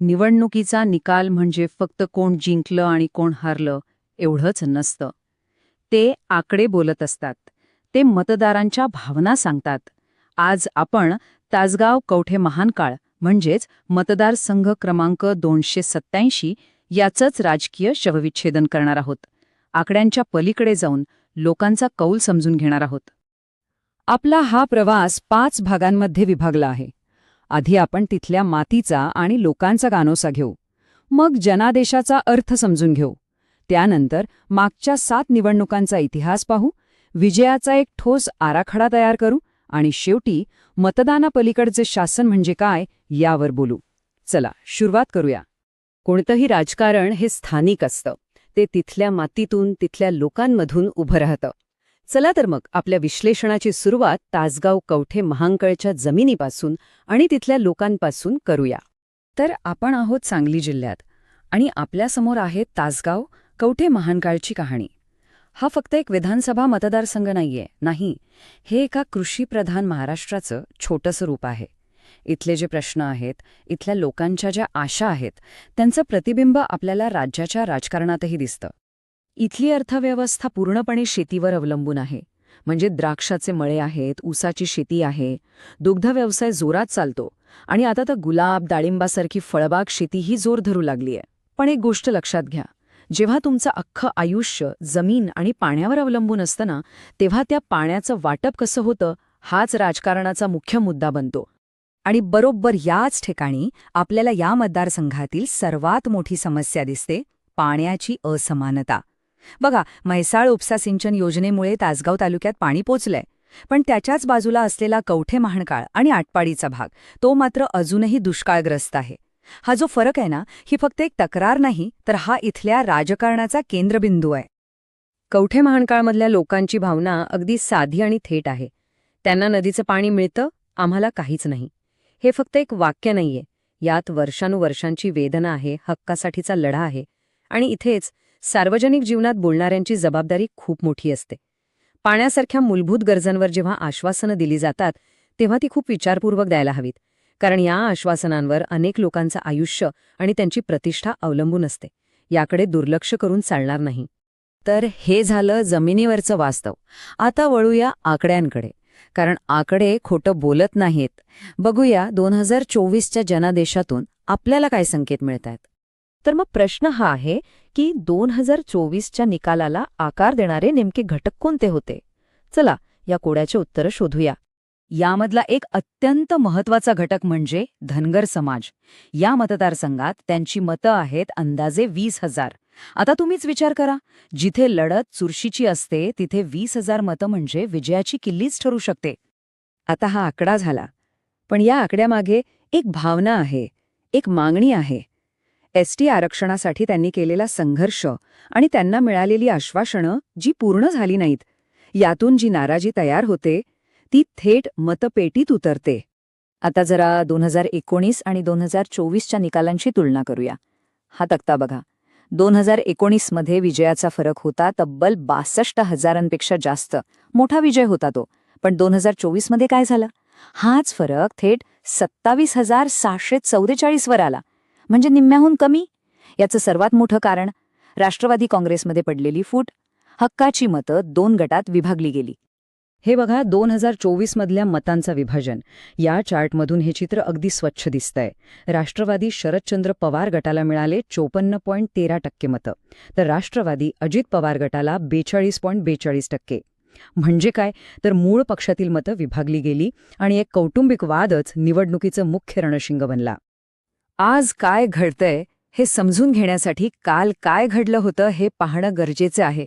निवडणुकीचा निकाल म्हणजे फक्त कोण जिंकलं आणि कोण हारलं एवढंच नसतं. ते आकडे बोलत असतात. ते मतदारांच्या भावना सांगतात. आज आपण तासगाव कवठे महांकाळ म्हणजेच मतदारसंघ क्रमांक 287 याचंच राजकीय शवविच्छेदन करणार आहोत. आकड्यांच्या पलीकडे जाऊन लोकांचा कौल समजून घेणार आहोत. आपला हा प्रवास 5 भागांमध्ये विभागला आहे. आधी आपण तिथल्या मातीचा आणि लोकांचा गानोसा घेऊ. मग जनादेशाचा अर्थ समजून घेऊ. त्यानंतर मागच्या 7 निवडणुकांचा इतिहास पाहू, विजयाचा एक ठोस आराखडा तयार करू आणि शेवटी मतदानापलीकडचे शासन म्हणजे काय यावर बोलू. चला सुरुवात करूया. कोणतंही राजकारण हे स्थानिक असतं. ते तिथल्या मातीतून, तिथल्या लोकांमधून उभं राहतं. चला तर मग आपल्या विश्लेषणाची सुरुवात तासगाव कवठे महांकाळच्या जमिनीपासून आणि तिथल्या लोकांपासून करूया. तर आपण आहोत सांगली जिल्ह्यात आणि आपल्यासमोर आहे तासगाव कवठे महांकाळची कहाणी. हा फक्त एक विधानसभा मतदारसंघ नाहीये, नाही, हे एका कृषीप्रधान महाराष्ट्राचं छोटंसं रूप आहे. इथले जे प्रश्न आहेत, इथल्या लोकांच्या ज्या आशा आहेत, त्यांचं प्रतिबिंब आपल्याला राज्याच्या राजकारणातही दिसतं. इथली अर्थव्यवस्था पूर्णपणे शेतीवर अवलंबून आहे. म्हणजे द्राक्षाचे मळे आहेत, ऊसाची शेती आहे, दुग्धव्यवसाय जोरात चालतो आणि आता तर गुलाब, डाळिंबासारखी फळबाग शेतीही जोर धरू लागलीय. पण एक गोष्ट लक्षात घ्या, जेव्हा तुमचं अख्खं आयुष्य जमीन आणि पाण्यावर अवलंबून असतं ना, तेव्हा त्या पाण्याचं वाटप कसं होतं हाच राजकारणाचा मुख्य मुद्दा बनतो. आणि बरोबर याच ठिकाणी आपल्याला या मतदारसंघातील सर्वात मोठी समस्या दिसते, पाण्याची असमानता. बघा, म्हैसाळ उपसा सिंचन योजनेमुळे तासगाव तालुक्यात पाणी पोचलंय, पण त्याच्याच बाजूला असलेला कवठे महांकाळ आणि आटपाडीचा भाग तो मात्र अजूनही दुष्काळग्रस्त आहे. हा जो फरक आहे ना, ही फक्त एक तक्रार नाही, तर हा इथल्या राजकारणाचा केंद्रबिंदू आहे. कवठे महांकाळमधल्या लोकांची भावना अगदी साधी आणि थेट आहे. त्यांना नदीचं पाणी मिळतं, आम्हाला काहीच नाही. हे फक्त एक वाक्य नाहीये, यात वर्षानुवर्षांची वेदना आहे, हक्कासाठीचा लढा आहे. आणि इथेच सार्वजनिक जीवनात बोलणाऱ्यांची जबाबदारी खूप मोठी असते. पाण्यासारख्या मूलभूत गरजांवर जेव्हा आश्वासनं दिली जातात, तेव्हा ती खूप विचारपूर्वक द्यायला हवीत. कारण या आश्वासनांवर अनेक लोकांचं आयुष्य आणि त्यांची प्रतिष्ठा अवलंबून असते. याकडे दुर्लक्ष करून चालणार नाही. तर हे झालं जमिनीवरचं वास्तव. आता वळूया आकड्यांकडे, कारण आकडे खोटं बोलत नाहीत. बघूया 2024च्या जनादेशातून आपल्याला काय संकेत मिळतायत. तर मग प्रश्न हा आहे की 2024च्या निकालाला आकार देणारे नेमके घटक कोणते होते. चला या कोड्याचे उत्तरं शोधूया. यामधला एक अत्यंत महत्त्वाचा घटक म्हणजे धनगर समाज. या मतदारसंघात त्यांची मतं आहेत अंदाजे 20,000. आता तुम्हीच विचार करा, जिथे लढत चुरशीची असते तिथे 20,000 मतं म्हणजे विजयाची किल्लीच ठरू शकते. आता हा आकडा झाला, पण या आकड्यामागे एक भावना आहे, एक मागणी आहे. एसटी आरक्षणासाठी त्यांनी केलेला संघर्ष आणि त्यांना मिळालेली आश्वासनं जी पूर्ण झाली नाहीत, यातून जी नाराजी तयार होते ती थेट मतपेटीत उतरते. आता जरा 2019 आणि 2024च्या निकालांची तुलना करूया. हा तक्ता बघा. 2019मध्ये विजयाचा फरक होता तब्बल 62,000पेक्षा जास्त. मोठा विजय होता तो. पण 2024मध्ये काय झालं? हाच फरक थेट 27,644 वर आला. म्हणजे निम्म्याहून कमी. याचं सर्वात मोठं कारण राष्ट्रवादी काँग्रेसमध्ये पडलेली फूट. हक्काची मतं 2 गटात विभागली गेली. हे बघा 2024मधल्या मतांचं विभाजन. या चार्टमधून हे चित्र अगदी स्वच्छ दिसतंय. राष्ट्रवादी शरदचंद्र पवार गटाला मिळाले 54.13% मतं, तर राष्ट्रवादी अजित पवार गटाला 42.42%. म्हणजे काय, तर मूळ पक्षातील मतं विभागली गेली आणि एक कौटुंबिक वादच निवडणुकीचं मुख्य रणशिंग बनला. आज काय घडतंय हे समजून घेण्यासाठी काल काय घडलं होतं हे पाहणं गरजेचं आहे.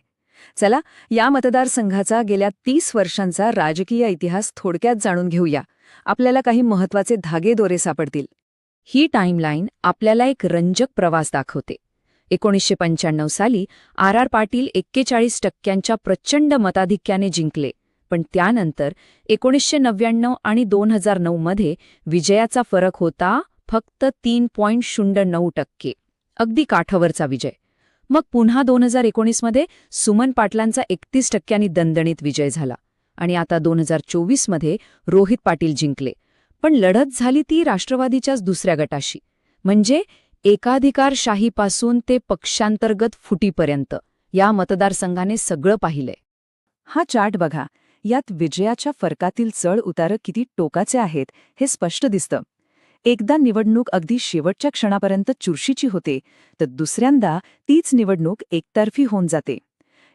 चला या मतदारसंघाचा गेल्या 30 वर्षांचा राजकीय इतिहास थोडक्यात जाणून घेऊया. आपल्याला काही महत्त्वाचे धागेदोरे सापडतील. ही टाईमलाईन आपल्याला एक रंजक प्रवास दाखवते. 1995 साली आर पाटील 41% प्रचंड मताधिक्याने जिंकले. पण त्यानंतर 1999 आणि 2009मध्ये विजयाचा फरक होता फक्त 3.09%. अगदी काठावरचा विजय. मग पुन्हा 2019मध्ये सुमन पाटलांचा 31% दणदणीत विजय झाला आणि आता 2024मध्ये रोहित पाटील जिंकले. पण लढत झाली ती राष्ट्रवादीच्याच दुसऱ्या गटाशी. म्हणजे एकाधिकारशाहीपासून ते पक्षांतर्गत फुटीपर्यंत या मतदारसंघाने सगळं पाहिलंय. हा चार्ट बघा. यात विजयाच्या फरकातील चढ उतार किती टोकाचे आहेत हे स्पष्ट दिसतं. एकदा निवडणूक अगदी शेवटच्या क्षणापर्यंत चुरशीची होते, तर दुसऱ्यांदा तीच निवडणूक एकतर्फी होऊन जाते.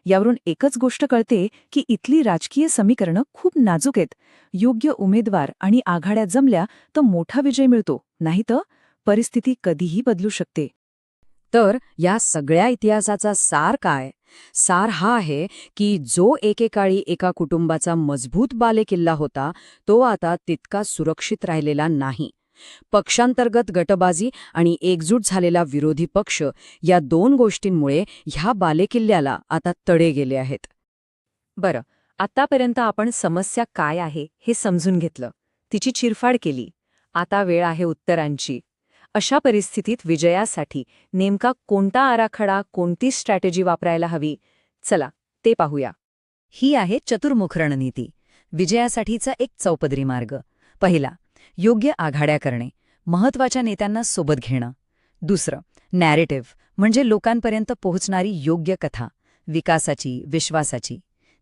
यावरून एकच गोष्ट कळते की इथली राजकीय समीकरणं खूप नाजूक आहेत. योग्य उमेदवार आणि आघाड्या जमल्या तर मोठा विजय मिळतो, नाहीतर परिस्थिती कधीही बदलू शकते. तर या सगळ्या इतिहासाचा सार काय? सार हा आहे की जो एकेकाळी एका कुटुंबाचा मजबूत बालेकिल्ला होता, तो आता तितका सुरक्षित राहिलेला नाही. पक्षांतर्गत गटबाजी आणि एकजूट झालेला विरोधी पक्ष या दोन गोष्टींमुळे ह्या बालेकिल्ल्याला आता तडे गेले आहेत. बरं, आतापर्यंत आपण समस्या काय आहे हे समजून घेतलं, तिची चिरफाड केली. आता वेळ आहे उत्तरांची. अशा परिस्थितीत विजयासाठी नेमका कोणता आराखडा, कोणती स्ट्रॅटेजी वापरायला हवी? चला, ते पाहूया. ही आहे चतुर्मुख रणनीती, विजयासाठीचा एक चौपदरी मार्ग. पहिला, योग्य आघाड्या करणे, महत्त्वाच्या नेत्यांना सोबत घेणं. दुसरं, नॅरेटिव्ह, म्हणजे लोकांपर्यंत पोहोचणारी योग्य कथा, विकासाची, विश्वासाची.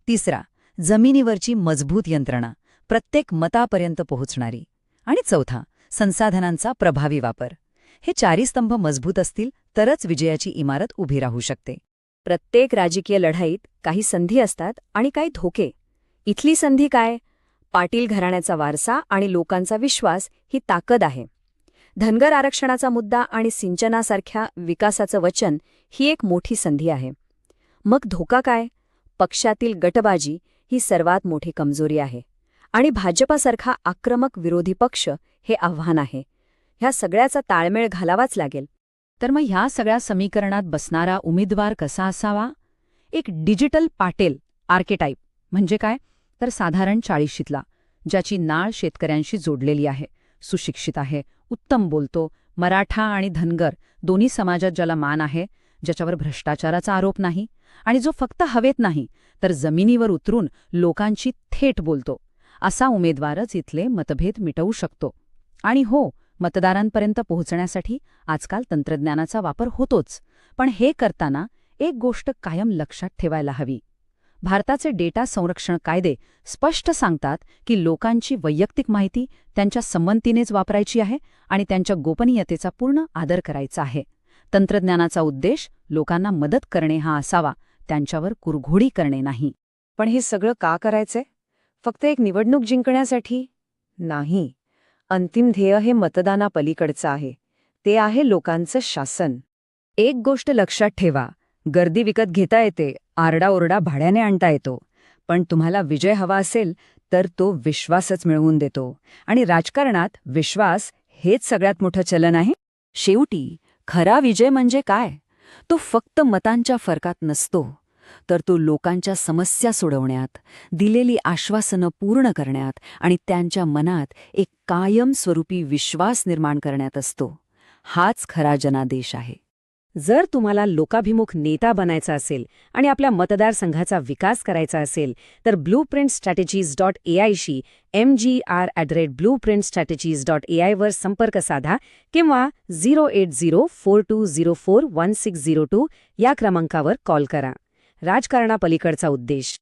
तिसरा, जमिनीवरची मजबूत यंत्रणा, प्रत्येक मतापर्यंत पोहोचणारी. आणि चौथा, संसाधनांचा प्रभावी वापर. हे चारी स्तंभ मजबूत असतील तरच विजयाची इमारत उभी राहू शकते. प्रत्येक राजकीय लढाईत काही संधी असतात आणि काही धोके. इथली संधी काय? पाटील घराण्याचा वारसा आणि लोकांचा विश्वास ही ताकद आहे. धनगर आरक्षणाचा मुद्दा आणि सिंचनासारख्या विकासाचं वचन ही एक मोठी संधी आहे. मग धोका काय? पक्षातील गटबाजी ही सर्वात मोठी कमजोरी आहे. आणि भाजपासारखा आक्रमक विरोधी पक्ष हे आव्हान आहे. ह्या सगळ्याचा ताळमेळ घालावाच लागेल. तर मग ह्या सगळ्या समीकरणात बसणारा उमेदवार कसा असावा? एक डिजिटल पाटील आर्केटाईप म्हणजे काय? तर साधारण 40शीतला, ज्याची नाळ शेतकऱ्यांशी जोडलेली आहे, सुशिक्षित आहे, उत्तम बोलतो, मराठा आणि धनगर दोन्ही समाजात ज्याला मान आहे, ज्याच्यावर भ्रष्टाचाराचा आरोप नाही आणि जो फक्त हवेत नाही तर जमिनीवर उतरून लोकांशी थेट बोलतो. असा उमेदवारच इथले मतभेद मिटवू शकतो. आणि हो, मतदारांपर्यंत पोहोचण्यासाठी आजकाल तंत्रज्ञानाचा वापर होतोच, पण हे करताना एक गोष्ट कायम लक्षात ठेवायला हवी. भारताचे डेटा संरक्षण कायदे स्पष्ट सांगतात की लोकांची वैयक्तिक माहिती त्यांच्या संमतीनेच वापरायची आहे आणि त्यांच्या गोपनीयतेचा पूर्ण आदर करायचा आहे. तंत्रज्ञानाचा उद्देश लोकांना मदत करणे हा असावा, त्यांच्यावर कुरघोडी करणे नाही. पण हे सगळं का करायचंय? फक्त एक निवडणूक जिंकण्यासाठी? नाही. अंतिम ध्येय हे मतदानापलीकडचं आहे. ते आहे लोकांचं शासन. एक गोष्ट लक्षात ठेवा, गर्दी विकत घेता येते, आरडाओरडा भाड्याने आणता येतो, पण तुम्हाला विजय हवा असेल तर तो विश्वासच मिळवून देतो. आणि राजकारणात विश्वास हेच सगळ्यात मोठं चलन आहे. शेवटी खरा विजय म्हणजे काय? तो फक्त मतांच्या फरकात नसतो, तर तो लोकांच्या समस्या सोडवण्यात, दिलेली आश्वासनं पूर्ण करण्यात आणि त्यांच्या मनात एक कायमस्वरूपी विश्वास निर्माण करण्यात असतो. हाच खरा जनादेश आहे. जर तुम्हाला लोकाभिमुख नेता बनायचा असेल आणि आपल्या मतदारसंघाचा विकास करायचा असेल तर blueprintstrategies.ai शी mgr@blueprintstrategies.ai वर संपर्क साधा किंवा 08042041602 या क्रमांकावर कॉल करा. राजकारणापलीकडचा उद्देश